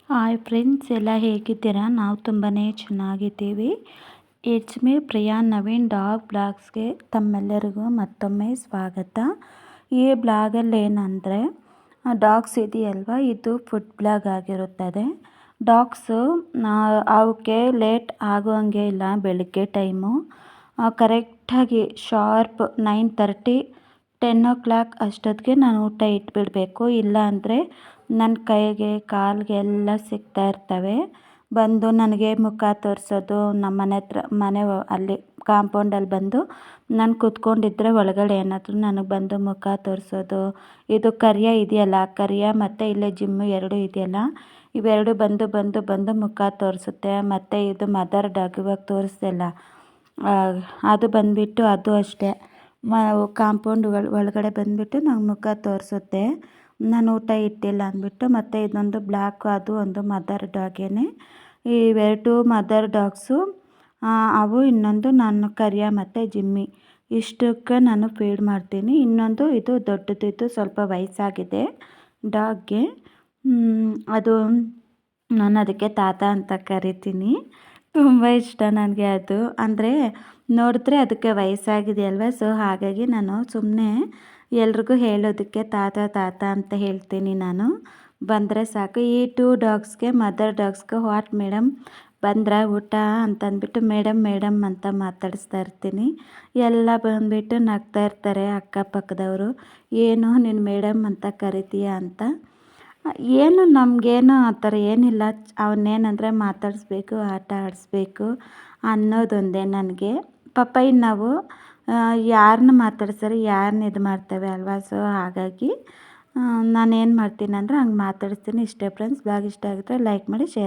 Hi friends, ಎಲ್ಲ ಹೇಗಿದ್ದೀರಾ? ನಾವು ತುಂಬಾ ಚೆನ್ನಾಗಿದ್ದೀವಿ. It's me Priya Naveen dog ಬ್ಲಾಗ್ಸ್ಗೆ ತಮ್ಮೆಲ್ಲರಿಗೂ ಮತ್ತೊಮ್ಮೆ ಸ್ವಾಗತ. ಈ ಬ್ಲಾಗಲ್ಲಿ ಏನಂದರೆ ಡಾಗ್ಸ್ ಇದೆಯಲ್ವ, ಇದು ಫುಡ್ ಬ್ಲಾಗ್ ಆಗಿರುತ್ತದೆ. ಡಾಗ್ಸು ಅವಕ್ಕೆ ಲೇಟ್ ಆಗೋಂಗೆ ಇಲ್ಲ. ಬೆಳಗ್ಗೆ ಟೈಮು ಕರೆಕ್ಟಾಗಿ ಶಾರ್ಪ್ 9:30 10 o'clock ಅಷ್ಟೊತ್ತಿಗೆ ನಾನು ಊಟ ಇಟ್ಬಿಡಬೇಕು. ಇಲ್ಲ ಅಂದರೆ ನನ್ನ ಕೈಗೆ ಕಾಲಿಗೆ ಎಲ್ಲ ಸಿಗ್ತಾ ಇರ್ತವೆ. ಬಂದು ನನಗೆ ಮುಖ ತೋರಿಸೋದು, ನಮ್ಮ ಮನೆ ಅಲ್ಲಿ ಕಾಂಪೌಂಡಲ್ಲಿ ಬಂದು ನಾನು ಕೂತ್ಕೊಂಡಿದ್ರೆ ಒಳಗಡೆ ಏನಾದರೂ ನನಗೆ ಬಂದು ಮುಖ ತೋರಿಸೋದು. ಇದು ಕರಿಯ ಇದೆಯಲ್ಲ, ಕರಿಯ ಮತ್ತು ಇಲ್ಲೇ ಜಿಮ್ಮು ಎರಡು ಇದೆಯಲ್ಲ, ಇವೆರಡು ಬಂದು ಬಂದು ಬಂದು ಮುಖ ತೋರಿಸುತ್ತೆ. ಮತ್ತು ಇದು ಮದರ್ ಡಾಗ್, ಇವಾಗ ತೋರಿಸ್ದೆಲ್ಲ ಅದು ಬಂದುಬಿಟ್ಟು ಅದು ಅಷ್ಟೇ ಕಾಂಪೌಂಡ್ ಒಳಗಡೆ ಬಂದುಬಿಟ್ಟು ನಂಗೆ ಮುಖ ತೋರಿಸುತ್ತೆ ನಾನು ಊಟ ಇಟ್ಟಿಲ್ಲ ಅಂದ್ಬಿಟ್ಟು. ಮತ್ತು ಇದೊಂದು ಬ್ಲ್ಯಾಕು, ಅದು ಒಂದು ಮದರ್ ಡಾಗೇನೆ. ಇವೆರಡು ಮದರ್ ಡಾಗ್ಸು ಅವು. ಇನ್ನೊಂದು ನಾನು ಕರಿಯ ಮತ್ತು ಜಿಮ್ಮಿ, ಇಷ್ಟಕ್ಕೆ ನಾನು ಫೀಡ್ ಮಾಡ್ತೀನಿ. ಇನ್ನೊಂದು ಇದು ದೊಡ್ಡದಿದ್ದು ಸ್ವಲ್ಪ ವಯಸ್ಸಾಗಿದೆ ಡಾಗ್ಗೆ, ಅದು ನಾನು ಅದಕ್ಕೆ ತಾತ ಅಂತ ಕರಿತೀನಿ. ತುಂಬ ಇಷ್ಟ ನನಗೆ ಅದು. ಅಂದರೆ ನೋಡಿದ್ರೆ ಅದಕ್ಕೆ ವಯಸ್ಸಾಗಿದೆ ಅಲ್ವ, ಸೊ ಹಾಗಾಗಿ ನಾನು ಸುಮ್ಮನೆ ಎಲ್ರಿಗೂ ಹೇಳೋದಕ್ಕೆ ತಾತ ತಾತ ಅಂತ ಹೇಳ್ತೀನಿ. ನಾನು ಬಂದರೆ ಸಾಕು. ಈ 2 ಡಾಗ್ಸ್ಗೆ, ಮದರ್ ಡಾಗ್ಸ್ಗೆ ವಾಟ್ ಮೇಡಮ್ ಬಂದ್ರಾ ಊಟ ಅಂತಂದ್ಬಿಟ್ಟು ಮೇಡಮ್ ಮೇಡಮ್ ಅಂತ ಮಾತಾಡಿಸ್ತಾ ಇರ್ತೀನಿ. ಎಲ್ಲ ಬಂದುಬಿಟ್ಟು ನಗ್ತಾ ಇರ್ತಾರೆ ಅಕ್ಕಪಕ್ಕದವರು, ಏನು ನೀನು ಮೇಡಮ್ ಅಂತ ಕರಿತೀಯ ಅಂತ. ಏನು ನಮಗೇನು ಆ ಥರ ಏನಿಲ್ಲ. ಅವನ್ನೇನಂದರೆ ಮಾತಾಡಿಸ್ಬೇಕು, ಆಟ ಆಡಿಸ್ಬೇಕು ಅನ್ನೋದೊಂದೇ ನನಗೆ. ಪಾಪ ಇನ್ನು ನಾವು ಯಾರನ್ನ ಮಾತಾಡ್ಸೋರು, ಯಾರನ್ನ ಇದು ಮಾಡ್ತೇವೆ ಅಲ್ವಾ. ಸೊ ಹಾಗಾಗಿ ನಾನೇನು ಮಾಡ್ತೀನಿ ಅಂದರೆ ಹಂಗೆ ಮಾತಾಡಿಸ್ತೀನಿ. ಇಷ್ಟೇ ಫ್ರೆಂಡ್ಸ್. ಬ್ಲಾಗ್ ಇಷ್ಟ ಆಗಿದ್ರೆ ಲೈಕ್ ಮಾಡಿ, ಶೇರ್